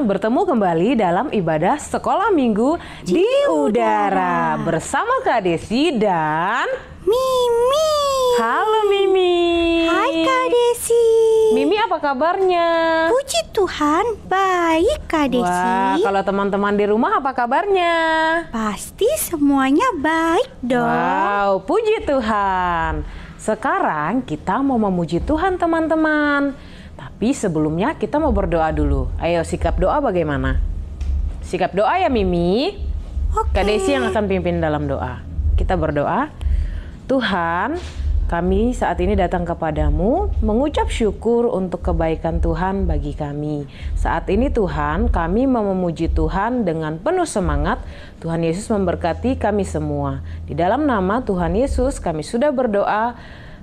bertemu kembali dalam ibadah sekolah minggu di udara bersama Kak Desi dan Mimi. Halo Mimi. Hai Kak Desi. Mimi apa kabarnya? Puji Tuhan, baik Kak Desi. Wah, kalau teman-teman di rumah apa kabarnya? Pasti semuanya baik dong. Wow, puji Tuhan. Sekarang kita mau memuji Tuhan teman-teman. Tapi sebelumnya kita mau berdoa dulu. Ayo sikap doa bagaimana? Sikap doa ya Mimi. Oke. Kak Desi yang akan pimpin dalam doa. Kita berdoa. Tuhan, kami saat ini datang kepadamu mengucap syukur untuk kebaikan Tuhan bagi kami. Saat ini Tuhan, kami mau memuji Tuhan dengan penuh semangat. Tuhan Yesus memberkati kami semua. Di dalam nama Tuhan Yesus kami sudah berdoa.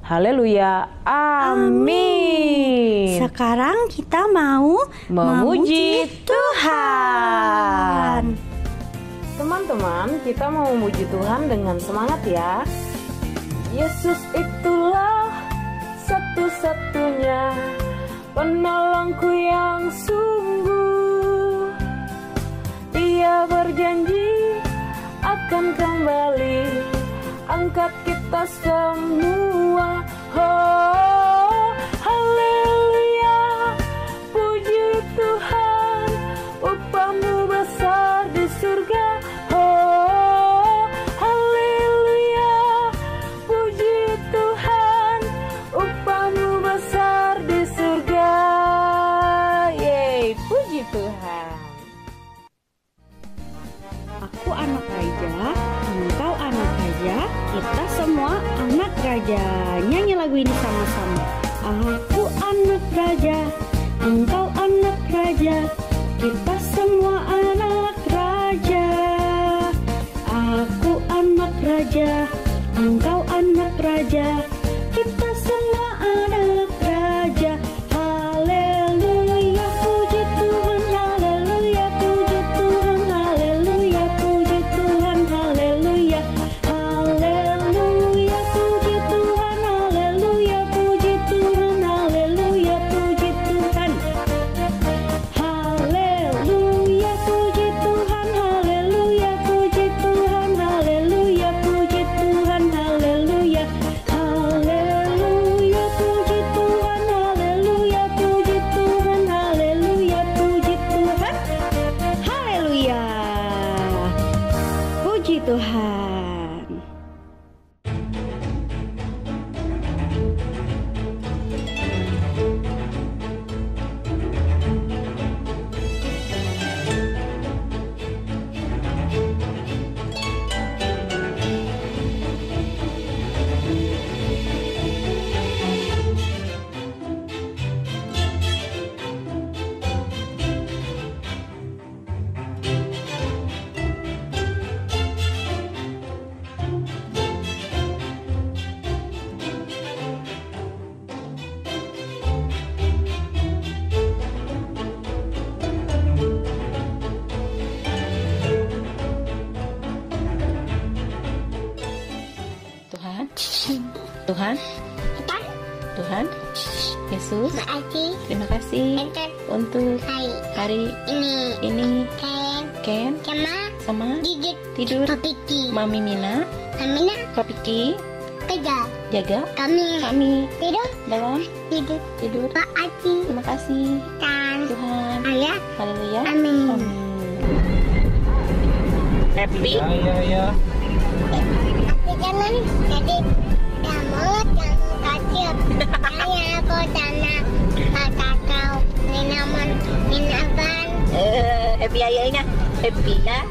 Haleluya. Amin. Sekarang kita mau memuji Tuhan. Teman-teman, kita mau memuji Tuhan dengan semangat ya. Yesus itulah satu-satunya penolongku yang sungguh. Dia berjanji akan kembali angkat kita semua. Oh, haleluya, puji Tuhan, upahmu besar di surga. Oh, haleluya, puji Tuhan, upahmu besar di surga. Yeay, puji Tuhan. Aku anak raja, engkau anak raja, kita semua anak raja. Nyanyi lagu ini sama-sama. Aku anak raja, engkau anak raja, kita semua anak raja. Aku anak raja, engkau anak raja, kita semua anak raja. Haleluya, puji Tuhan, haleluya, puji Tuhan, haleluya, puji Tuhan, haleluya. Haleluya, puji Tuhan, haleluya, puji Tuhan, haleluya, puji Tuhan. Haleluya, puji Tuhan, haleluya, puji Tuhan, haleluya, puji Tuhan, haleluya. Haleluya, puji Tuhan, haleluya, puji Tuhan, haleluya, puji Tuhan. Haleluya. Puji Tuhan. Tuhan, Tuhan, Yesus, terima kasih untuk hari ini. Ken, sama tidur, Mami Mina, Papiki, jaga kami dalam tidur. Terima kasih Tuhan. Haleluya. Amin. Happy. Ya. Jangan jadi kamu kecil. Saya aku tanah kakak minaman minaban. Happy ayahnya, happy ya.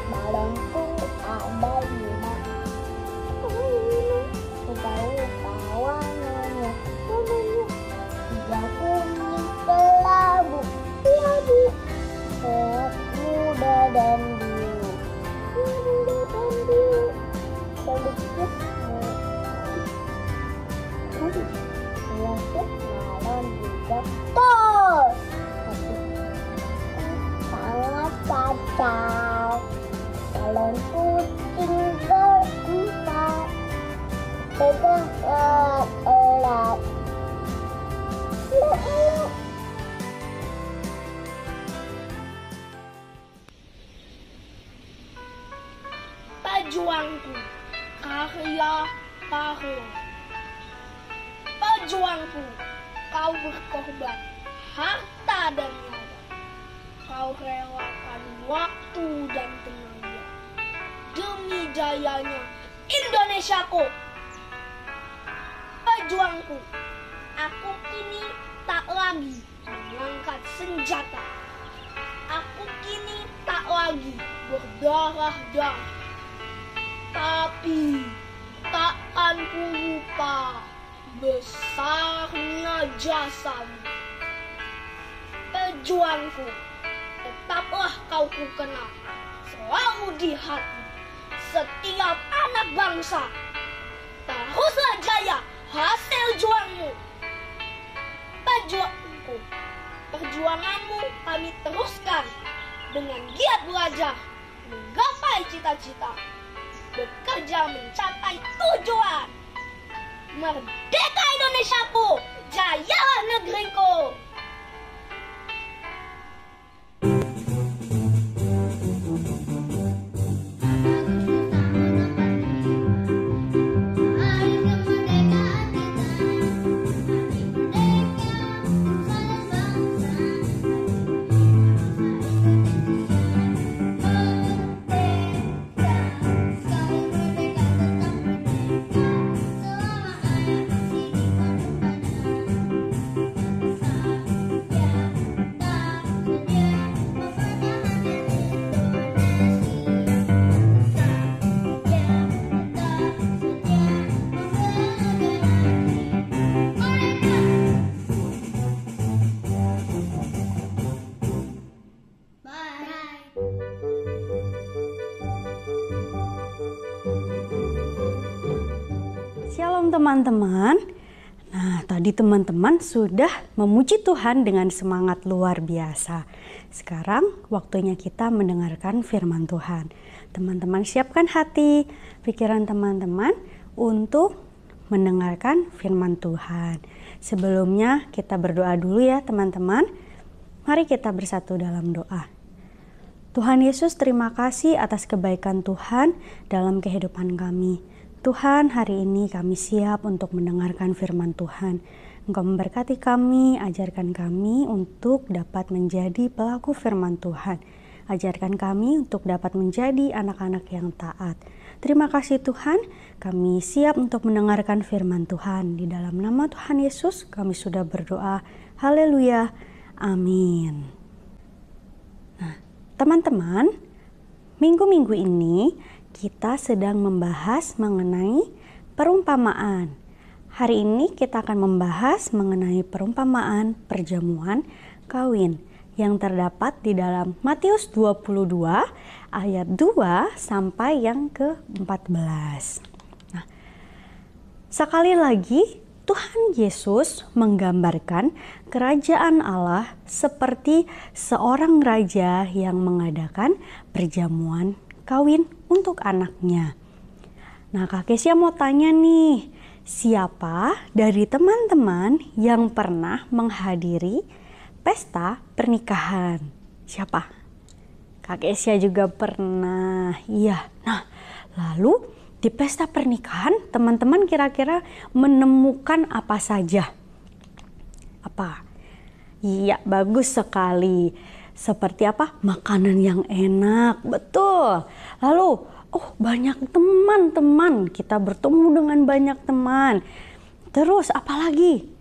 Balonku ada lima. Tahu kawannya. Tiga kuning kelabu. Muda dan biru. Malon juga tos. Sangat kacau. Balon kucing berempat. Pegang erat. Pejuangku, karya-karya. Pejuangku, kau berkorban harta dan nyawa. Kau relakan waktu dan tenaga demi jayanya Indonesiaku. Pejuangku, aku kini tak lagi mengangkat senjata. Aku kini tak lagi berdarah-darah. Tapi takkan ku lupa besarnya jasamu. Pejuangku, tetaplah kau ku kenal selalu di hati setiap anak bangsa. Teruslah jaya hasil juangmu. Pejuangku, perjuanganmu kami teruskan dengan giat belajar, menggapai cita-cita, bekerja mencapai tujuan. Merdeka Indonesiaku, jayalah negeriku. Shalom teman-teman. Nah, tadi teman-teman sudah memuji Tuhan dengan semangat luar biasa. Sekarang waktunya kita mendengarkan firman Tuhan. Teman-teman siapkan hati, pikiran teman-teman untuk mendengarkan firman Tuhan. Sebelumnya kita berdoa dulu ya teman-teman. Mari kita bersatu dalam doa. Tuhan Yesus, terima kasih atas kebaikan Tuhan dalam kehidupan kami. Tuhan, hari ini kami siap untuk mendengarkan firman Tuhan. Engkau memberkati kami, ajarkan kami untuk dapat menjadi pelaku firman Tuhan. Ajarkan kami untuk dapat menjadi anak-anak yang taat. Terima kasih Tuhan, kami siap untuk mendengarkan firman Tuhan. Di dalam nama Tuhan Yesus kami sudah berdoa. Haleluya, amin. Nah, teman-teman, minggu-minggu ini kita sedang membahas mengenai perumpamaan. Hari ini kita akan membahas mengenai perumpamaan perjamuan kawin yang terdapat di dalam Matius 22 ayat 2 sampai yang ke-14. Nah, sekali lagi Tuhan Yesus menggambarkan kerajaan Allah seperti seorang raja yang mengadakan perjamuan kawin untuk anaknya. Nah, Kak Kesia mau tanya nih, siapa dari teman-teman yang pernah menghadiri pesta pernikahan? Siapa? Kak Kesia juga pernah. Iya. Nah, lalu di pesta pernikahan teman-teman kira-kira menemukan apa saja? Apa? Iya, bagus sekali. Seperti apa? Makanan yang enak, betul. Lalu, banyak teman-teman, kita bertemu dengan banyak teman. Terus apa lagi?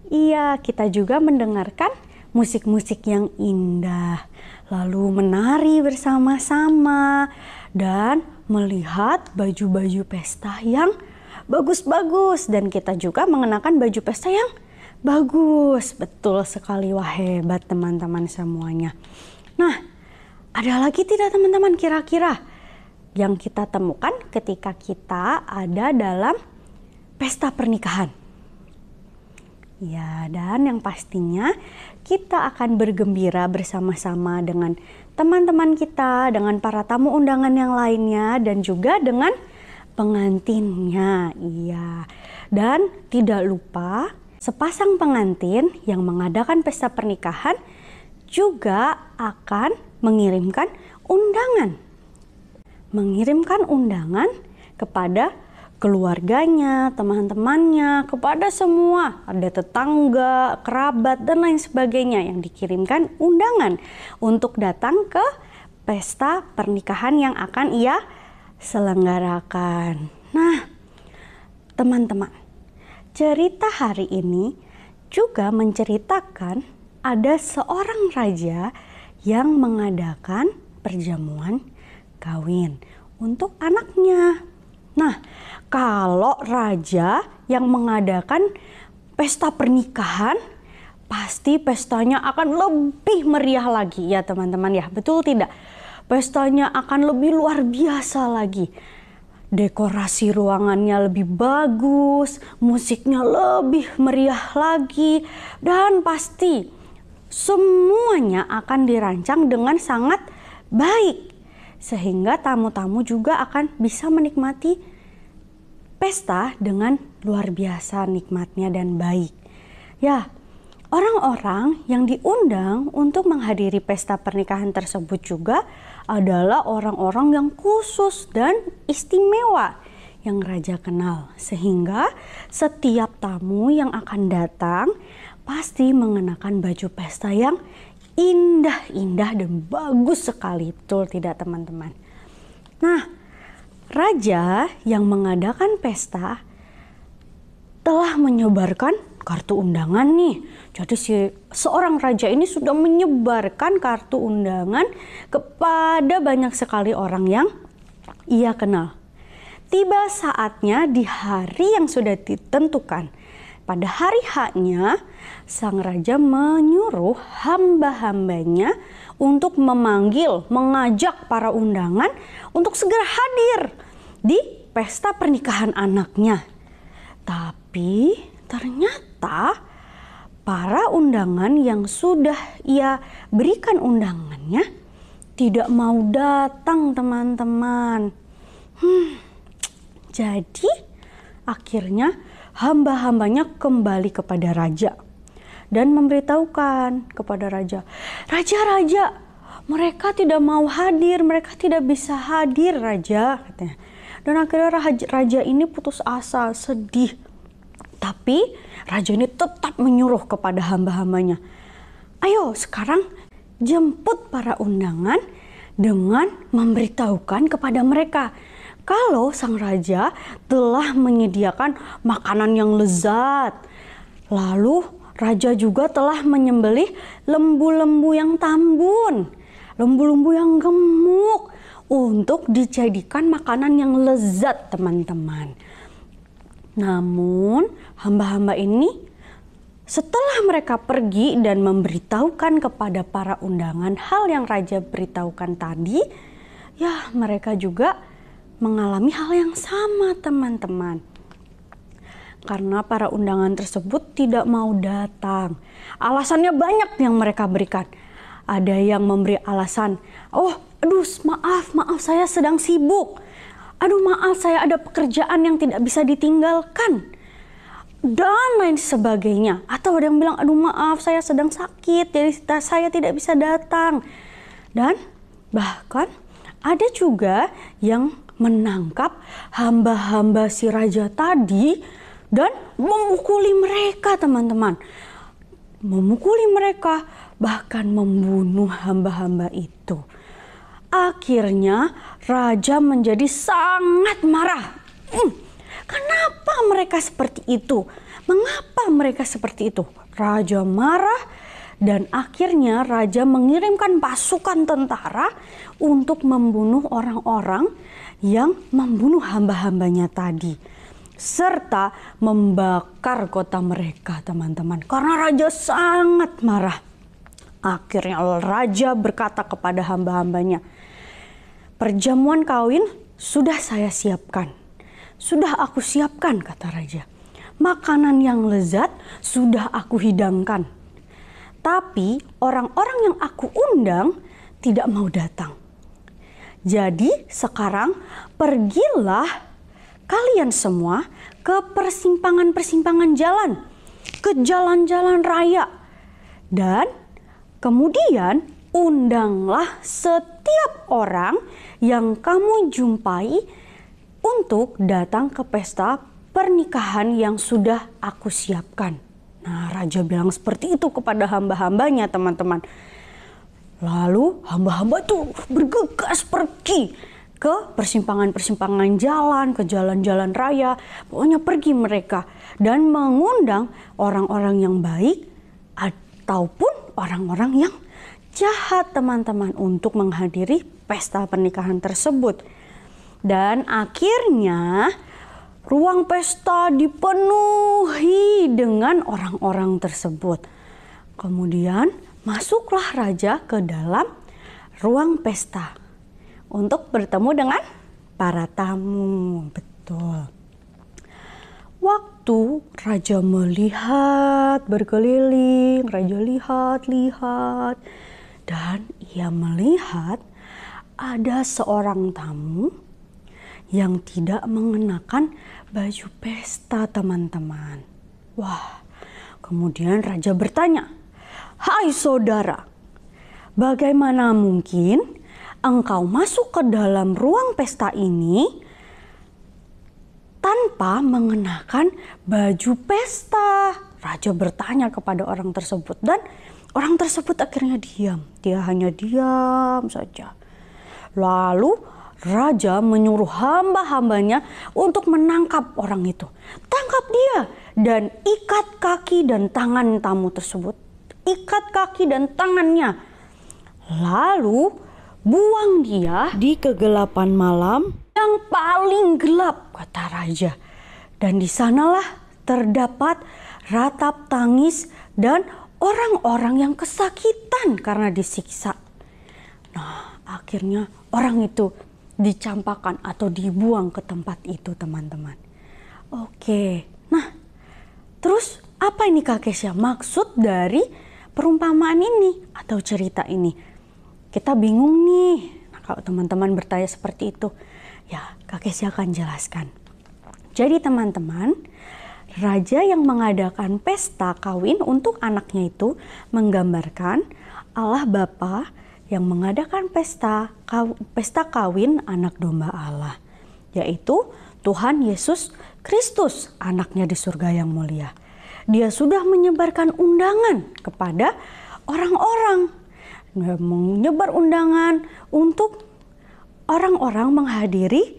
Iya, kita juga mendengarkan musik-musik yang indah. Lalu menari bersama-sama dan melihat baju-baju pesta yang bagus-bagus. Dan kita juga mengenakan baju pesta yang bagus. Betul sekali, wah hebat teman-teman semuanya. Nah, ada lagi tidak teman-teman kira-kira yang kita temukan ketika kita ada dalam pesta pernikahan? Ya, dan yang pastinya kita akan bergembira bersama-sama dengan teman-teman kita, dengan para tamu undangan yang lainnya, dan juga dengan pengantinnya. Iya, dan tidak lupa sepasang pengantin yang mengadakan pesta pernikahan juga akan mengirimkan undangan. mengirimkan undangan kepada keluarganya, teman-temannya, kepada semua, ada tetangga, kerabat, dan lain sebagainya yang dikirimkan undangan untuk datang ke pesta pernikahan yang akan ia selenggarakan. Nah, teman-teman, cerita hari ini juga menceritakan ada seorang raja yang mengadakan perjamuan kawin untuk anaknya. Nah, kalau raja yang mengadakan pesta pernikahan, pasti pestanya akan lebih meriah lagi ya teman-teman ya, betul tidak? Pestanya akan lebih luar biasa lagi. Dekorasi ruangannya lebih bagus, musiknya lebih meriah lagi, dan pasti semuanya akan dirancang dengan sangat baik. Sehingga tamu-tamu juga akan bisa menikmati pesta dengan luar biasa nikmatnya dan baik. Ya, orang-orang yang diundang untuk menghadiri pesta pernikahan tersebut juga adalah orang-orang yang khusus dan istimewa yang raja kenal. Sehingga setiap tamu yang akan datang pasti mengenakan baju pesta yang indah-indah dan bagus sekali. Betul tidak teman-teman? Nah, raja yang mengadakan pesta telah menyebarkan kartu undangan nih. Jadi seorang raja ini sudah menyebarkan kartu undangan kepada banyak sekali orang yang ia kenal. Tiba saatnya di hari yang sudah ditentukan. Pada hari H-nya, sang raja menyuruh hamba-hambanya untuk mengajak para undangan untuk segera hadir di pesta pernikahan anaknya. Tapi ternyata para undangan yang sudah ia berikan undangannya tidak mau datang teman-teman. Jadi akhirnya hamba-hambanya kembali kepada raja dan memberitahukan kepada raja, "Raja, mereka tidak mau hadir, mereka tidak bisa hadir raja," katanya. Dan akhirnya raja ini putus asa, sedih. Tapi raja ini tetap menyuruh kepada hamba-hambanya, "Ayo sekarang jemput para undangan dengan memberitahukan kepada mereka kalau sang raja telah menyediakan makanan yang lezat. Lalu raja juga telah menyembelih lembu-lembu yang tambun, lembu-lembu yang gemuk untuk dijadikan makanan yang lezat teman-teman." Namun hamba-hamba ini setelah mereka pergi dan memberitahukan kepada para undangan hal yang raja beritahukan tadi, ya mereka juga mengalami hal yang sama teman-teman. Karena para undangan tersebut tidak mau datang. Alasannya banyak yang mereka berikan. Ada yang memberi alasan, maaf saya sedang sibuk. Maaf saya ada pekerjaan yang tidak bisa ditinggalkan. Dan lain sebagainya. Atau ada yang bilang, maaf saya sedang sakit, jadi saya tidak bisa datang. Dan bahkan ada juga yang menangkap hamba-hamba si raja tadi dan memukuli mereka teman-teman. Memukuli mereka, bahkan membunuh hamba-hamba itu. Akhirnya raja menjadi sangat marah. Kenapa mereka seperti itu? Mengapa mereka seperti itu? Raja marah dan akhirnya raja mengirimkan pasukan tentara untuk membunuh orang-orang yang membunuh hamba-hambanya tadi. Serta membakar kota mereka teman-teman. Karena raja sangat marah. Akhirnya raja berkata kepada hamba-hambanya, "Perjamuan kawin sudah saya siapkan. Sudah aku siapkan," kata raja. "Makanan yang lezat sudah aku hidangkan. Tapi orang-orang yang aku undang tidak mau datang. Jadi sekarang pergilah kalian semua ke persimpangan-persimpangan jalan, ke jalan-jalan raya. Dan kemudian undanglah setiap orang yang kamu jumpai untuk datang ke pesta pernikahan yang sudah aku siapkan. Nah, raja bilang seperti itu kepada hamba-hambanya, teman-teman. Lalu hamba-hamba itu bergegas pergi ke persimpangan-persimpangan jalan, ke jalan-jalan raya. Pokoknya pergi mereka dan mengundang orang-orang yang baik ataupun orang-orang yang jahat, teman-teman, untuk menghadiri pesta pernikahan tersebut. Dan akhirnya ruang pesta dipenuhi dengan orang-orang tersebut. Kemudian masuklah raja ke dalam ruang pesta untuk bertemu dengan para tamu. Betul. Waktu raja melihat berkeliling, raja lihat-lihat, dan ia melihat ada seorang tamu yang tidak mengenakan baju pesta, teman-teman. Wah, kemudian raja bertanya, "Hai saudara, bagaimana mungkin engkau masuk ke dalam ruang pesta ini tanpa mengenakan baju pesta?" Raja bertanya kepada orang tersebut dan orang tersebut akhirnya diam. Dia hanya diam saja. Lalu raja menyuruh hamba-hambanya untuk menangkap orang itu. Tangkap dia dan ikat kaki dan tangan tamu tersebut. Ikat kaki dan tangannya. Lalu buang dia di kegelapan malam yang paling gelap, kata raja. Dan di sanalah terdapat ratap tangis dan orang-orang yang kesakitan karena disiksa. Nah, akhirnya orang itu dicampakkan atau dibuang ke tempat itu, teman-teman. Oke, nah terus apa ini Kak Kesya? Maksud dari perumpamaan ini atau cerita ini? Kita bingung nih. Nah, kalau teman-teman bertanya seperti itu, ya Kak Kesya akan jelaskan. Jadi teman-teman, raja yang mengadakan pesta kawin untuk anaknya itu menggambarkan Allah Bapa yang mengadakan pesta kawin anak domba Allah, yaitu Tuhan Yesus Kristus, anaknya di surga yang mulia. Dia sudah menyebarkan undangan kepada orang-orang, menyebar undangan untuk orang-orang menghadiri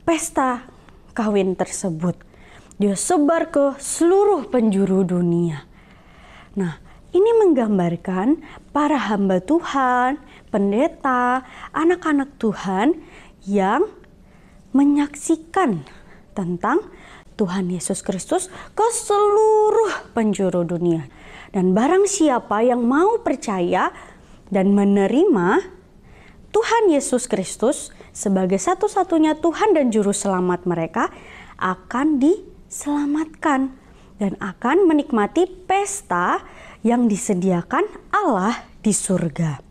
pesta kawin tersebut. Dia sebar ke seluruh penjuru dunia. Nah, ini menggambarkan para hamba Tuhan, pendeta, anak-anak Tuhan yang menyaksikan tentang Tuhan Yesus Kristus ke seluruh penjuru dunia. Dan barang siapa yang mau percaya dan menerima Tuhan Yesus Kristus sebagai satu-satunya Tuhan dan Juru Selamat mereka akan diselamatkan dan akan menikmati pesta yang disediakan Allah di surga.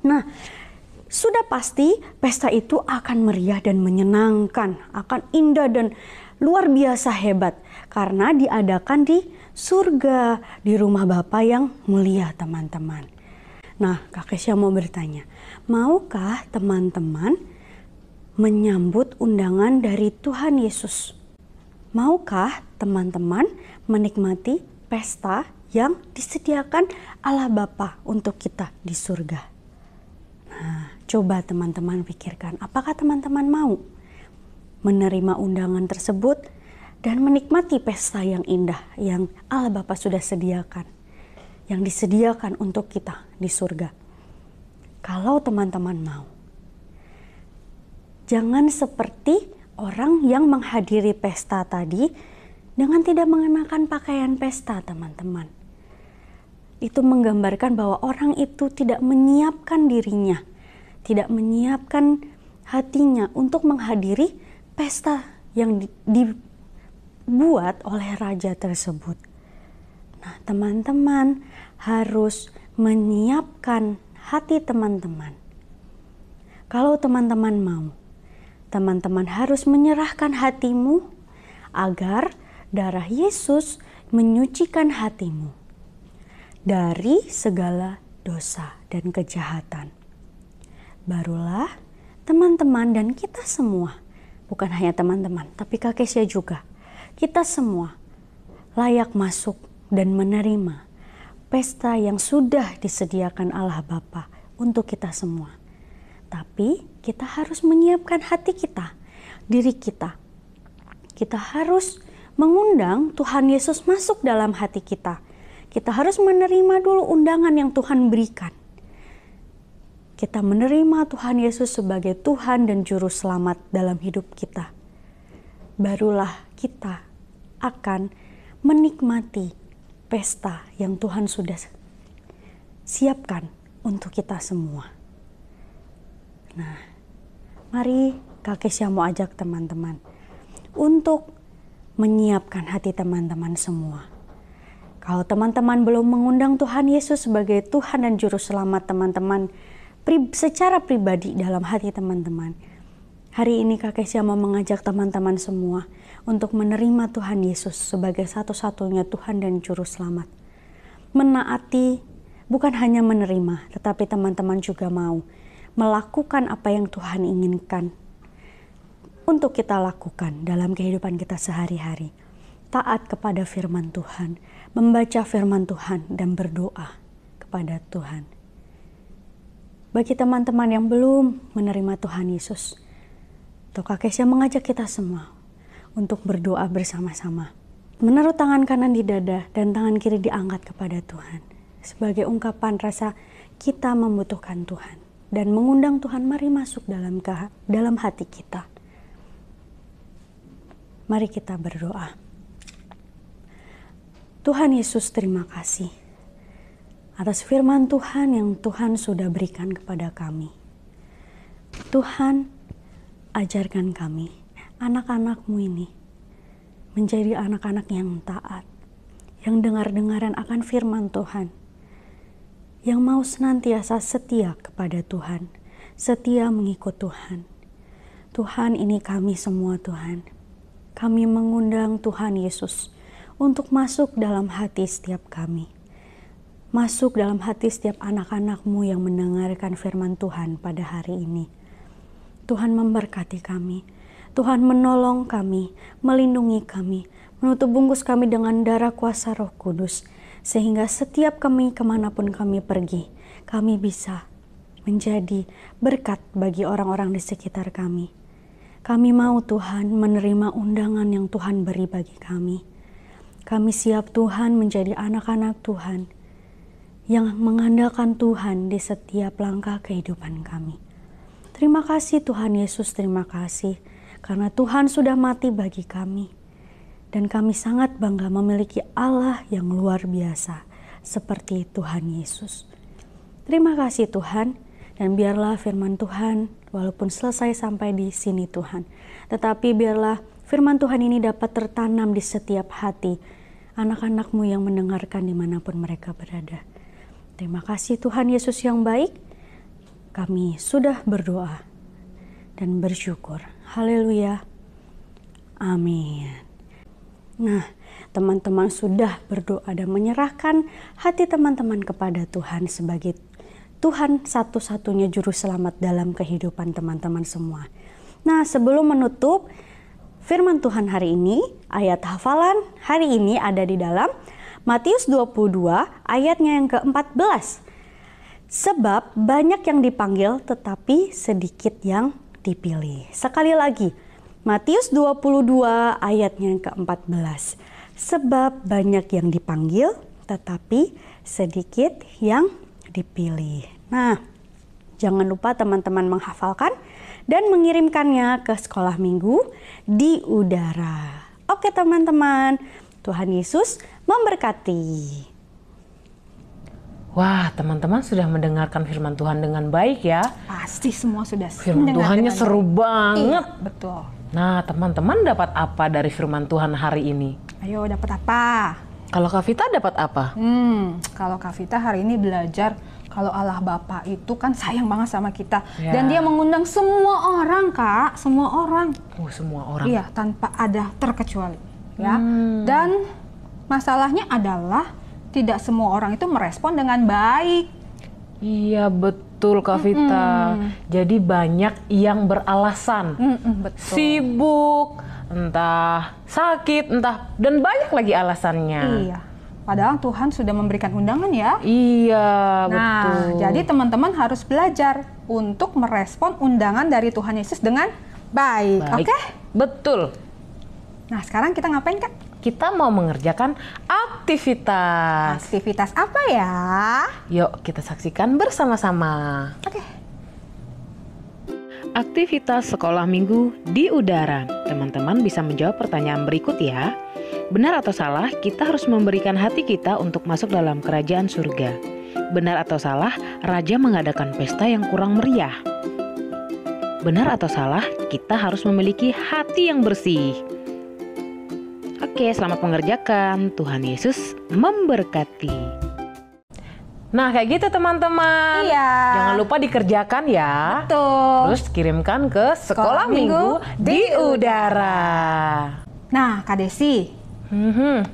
Nah, sudah pasti pesta itu akan meriah dan menyenangkan, akan indah dan luar biasa hebat karena diadakan di surga, di rumah Bapa yang mulia, teman-teman. Nah, Kak Kesya mau bertanya, maukah teman-teman menyambut undangan dari Tuhan Yesus? Maukah teman-teman menikmati pesta yang disediakan Allah Bapa untuk kita di surga? Nah, coba teman-teman pikirkan, apakah teman-teman mau menerima undangan tersebut dan menikmati pesta yang indah yang Allah Bapa sudah sediakan, yang disediakan untuk kita di surga? Kalau teman-teman mau, jangan seperti orang yang menghadiri pesta tadi dengan tidak mengenakan pakaian pesta, teman-teman. Itu menggambarkan bahwa orang itu tidak menyiapkan dirinya, tidak menyiapkan hatinya untuk menghadiri pesta yang dibuat oleh raja tersebut. Nah, teman-teman harus menyiapkan hati teman-teman. Kalau teman-teman mau, teman-teman harus menyerahkan hatimu agar darah Yesus menyucikan hatimu dari segala dosa dan kejahatan. Barulah teman-teman dan kita semua, bukan hanya teman-teman, tapi Kak Kesia juga, kita semua layak masuk dan menerima pesta yang sudah disediakan Allah Bapa untuk kita semua. Tapi kita harus menyiapkan hati kita, diri kita. Kita harus mengundang Tuhan Yesus masuk dalam hati kita. Kita harus menerima dulu undangan yang Tuhan berikan. Kita menerima Tuhan Yesus sebagai Tuhan dan Juru Selamat dalam hidup kita. Barulah kita akan menikmati pesta yang Tuhan sudah siapkan untuk kita semua. Nah, mari Kak Kesia mau ajak teman-teman untuk menyiapkan hati teman-teman semua. Kalau teman-teman belum mengundang Tuhan Yesus sebagai Tuhan dan Juru Selamat teman-teman secara pribadi dalam hati teman-teman, hari ini Kak Kesia mau mengajak teman-teman semua untuk menerima Tuhan Yesus sebagai satu-satunya Tuhan dan Juru Selamat. Menaati, bukan hanya menerima, tetapi teman-teman juga mau melakukan apa yang Tuhan inginkan untuk kita lakukan dalam kehidupan kita sehari-hari. Taat kepada firman Tuhan, membaca firman Tuhan, dan berdoa kepada Tuhan. Bagi teman-teman yang belum menerima Tuhan Yesus, Kak Kesia mengajak kita semua untuk berdoa bersama-sama. Menaruh tangan kanan di dada dan tangan kiri diangkat kepada Tuhan. Sebagai ungkapan rasa kita membutuhkan Tuhan. Dan mengundang Tuhan, mari masuk dalam hati kita. Mari kita berdoa. Tuhan Yesus, terima kasih atas firman Tuhan yang Tuhan sudah berikan kepada kami. Tuhan, ajarkan kami, anak-anak-Mu ini, menjadi anak-anak yang taat, yang dengar-dengaran akan firman Tuhan, yang mau senantiasa setia kepada Tuhan, setia mengikut Tuhan. Tuhan, ini kami semua Tuhan. Kami mengundang Tuhan Yesus untuk masuk dalam hati setiap kami. Masuk dalam hati setiap anak-anak-Mu yang mendengarkan firman Tuhan pada hari ini. Tuhan memberkati kami. Tuhan menolong kami, melindungi kami, menutup bungkus kami dengan darah kuasa Roh Kudus. Sehingga setiap kami kemanapun kami pergi, kami bisa menjadi berkat bagi orang-orang di sekitar kami. Kami mau Tuhan menerima undangan yang Tuhan beri bagi kami. Kami siap Tuhan menjadi anak-anak Tuhan yang mengandalkan Tuhan di setiap langkah kehidupan kami. Terima kasih Tuhan Yesus, terima kasih karena Tuhan sudah mati bagi kami. Dan kami sangat bangga memiliki Allah yang luar biasa seperti Tuhan Yesus. Terima kasih Tuhan, dan biarlah firman Tuhan walaupun selesai sampai di sini Tuhan, tetapi biarlah firman Tuhan ini dapat tertanam di setiap hati anak-anak-Mu yang mendengarkan dimanapun mereka berada. Terima kasih Tuhan Yesus yang baik. Kami sudah berdoa dan bersyukur. Haleluya. Amin. Nah, teman-teman sudah berdoa dan menyerahkan hati teman-teman kepada Tuhan sebagai Tuhan satu-satunya juru selamat dalam kehidupan teman-teman semua. Nah, sebelum menutup firman Tuhan hari ini, ayat hafalan hari ini ada di dalam Matius 22 ayatnya yang ke-14. Sebab banyak yang dipanggil tetapi sedikit yang dipilih. Sekali lagi, Matius 22 ayatnya yang ke-14. Sebab banyak yang dipanggil tetapi sedikit yang dipilih. Nah, jangan lupa teman-teman menghafalkan dan mengirimkannya ke sekolah minggu di udara. Oke teman-teman, Tuhan Yesus memberkati. Wah, teman-teman sudah mendengarkan firman Tuhan dengan baik ya. Pasti semua sudah Firman Tuhannya seru banget. Iya, betul. Nah, teman-teman dapat apa dari firman Tuhan hari ini? Ayo, dapat apa? Kalau Kak Vita dapat apa? Kalau Kak Vita hari ini belajar kalau Allah Bapa itu kan sayang banget sama kita. Ya. Dan Dia mengundang semua orang, Kak. Semua orang. Oh, semua orang. Iya, tanpa ada terkecuali. Ya. Dan masalahnya adalah tidak semua orang itu merespon dengan baik. Iya betul Kak Vita. Jadi banyak yang beralasan. Betul. Sibuk, entah sakit, entah dan banyak lagi alasannya. Iya. Padahal Tuhan sudah memberikan undangan ya. Iya, Nah, betul. jadi teman-teman harus belajar untuk merespon undangan dari Tuhan Yesus dengan baik. Baik. Oke? Betul. Nah, sekarang kita ngapain, Kak? Kita mau mengerjakan aktivitas. Aktivitas apa ya? Yuk kita saksikan bersama-sama. Oke. Aktivitas sekolah minggu di udara. Teman-teman bisa menjawab pertanyaan berikut ya. Benar atau salah, kita harus memberikan hati kita untuk masuk dalam kerajaan surga. Benar atau salah, raja mengadakan pesta yang kurang meriah. Benar atau salah, kita harus memiliki hati yang bersih. Oke, selamat mengerjakan. Tuhan Yesus memberkati. Nah, kayak gitu teman-teman. Iya. Jangan lupa dikerjakan ya. Betul. Terus kirimkan ke sekolah minggu di udara. Nah, Kak Desi,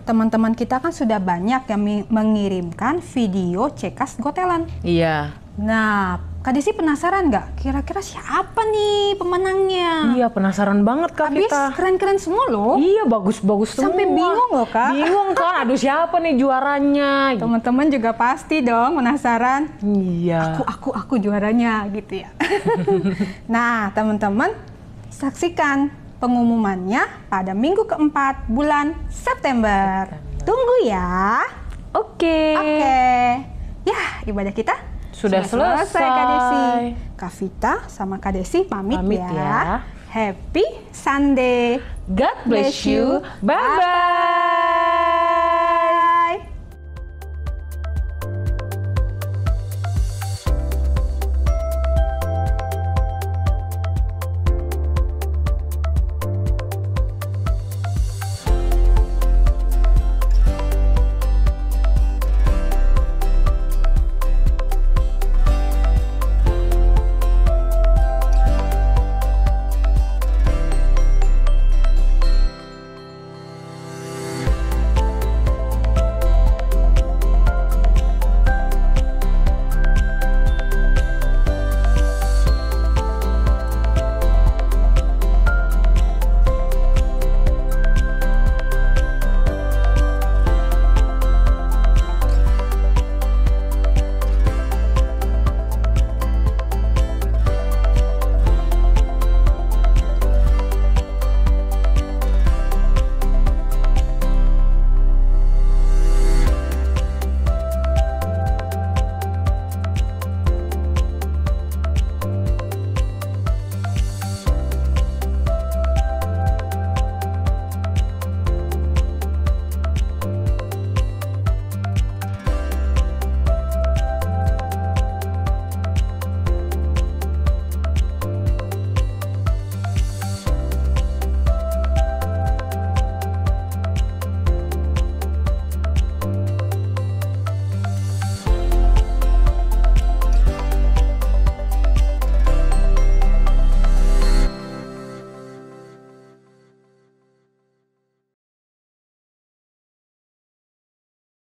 teman-teman kita kan sudah banyak yang mengirimkan video Cekas Gotelan. Iya. Nah, Kak Desi penasaran nggak? Kira-kira siapa nih pemenangnya? Iya, penasaran banget Kak Habis Vita. keren-keren semua loh. Iya, bagus-bagus semua. Sampai bingung loh, Kak. Bingung kan, aduh siapa nih juaranya? Teman-teman juga pasti dong penasaran. Iya. Aku juaranya gitu ya. Nah, teman-teman saksikan pengumumannya pada minggu keempat bulan September. Tunggu ya. Oke. Oke. Ya, ibadah kita Sudah selesai. Kak Desi. Kak Vita sama Kak Desi pamit Pamit ya. ya. Happy Sunday. God bless you. Bye-bye.